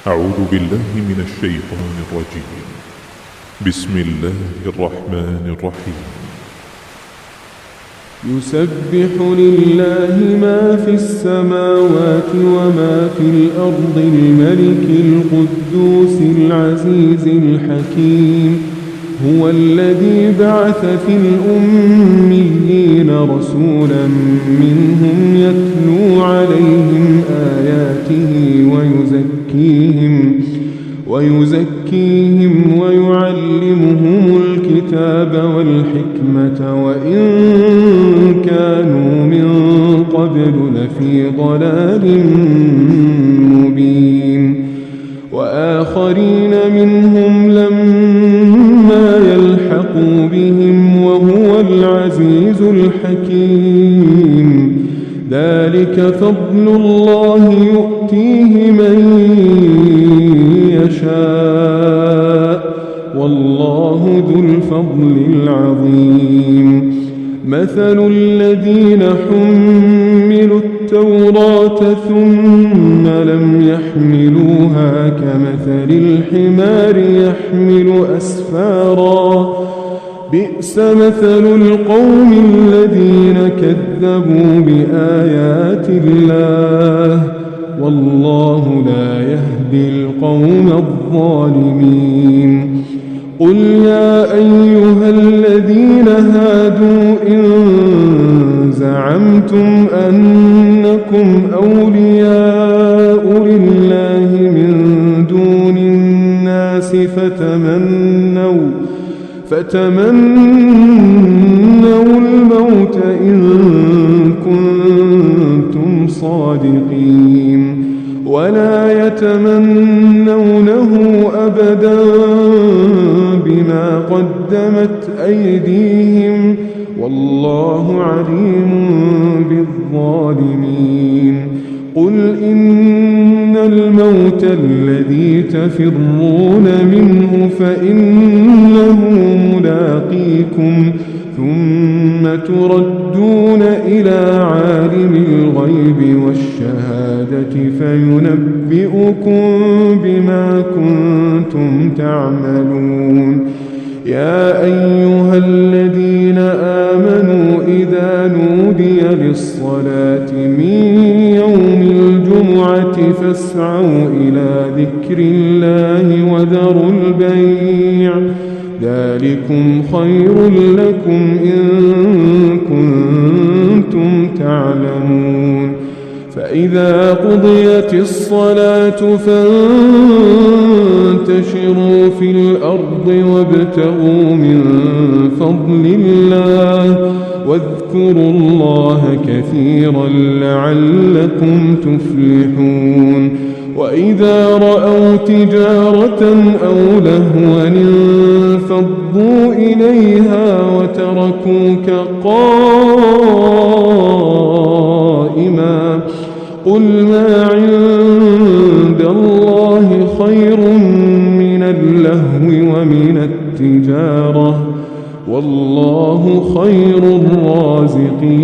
أعوذ بالله من الشيطان الرجيم. بسم الله الرحمن الرحيم. يسبح لله ما في السماوات وما في الأرض الملك القدوس العزيز الحكيم. هو الذي بعث في الأميين رسولا منهم يتلو عليهم آياته ويزكيهم ويعلمهم الكتاب والحكمة وإن كانوا من قبل لفي ضلال مبين. وآخرين منهم لما يلحقوا بهم وهو العزيز الحكيم. ذلك فضل الله يؤتيه من يشاء والله ذو الفضل العظيم. مثل الذين حملوا التوراة ثم لم يحملوها كمثل الحمار يحمل أسفارا. بئس مثل القوم الذين كذبوا بآيات الله والله لا يهدي القوم الظالمين. قل يا أيها الذين هادوا إن زعمتم أنكم أولياء لله من دون الناس فتمنوا الموت إن كنتم صادقين ولا يتمنونه أبدا بما قدمت أيديهم والله عليم بالظالمين. قل إن الموت الذي تفرون منه فإنه ملاقيكم ثم تردون إلى عالم الغيب والشهادة فينبئكم بما كنتم تعملون. يا أيها الذين آمنوا إذا نودي للصلاة من يوم الجمعة فاسعوا إلى ذكر الله وذروا البيع ذلكم خير لكم إن كنتم تعلمون. فإذا قضيت الصلاة فانتشروا في الأرض وابتغوا من فضل الله واذكروا الله كثيرا لعلكم تفلحون. وإذا رأوا تجارة أو لهوا انفضوا إليها وتركوك قائما. قل ما عند الله خير من اللهو ومن التجارة والله خير الرازقين.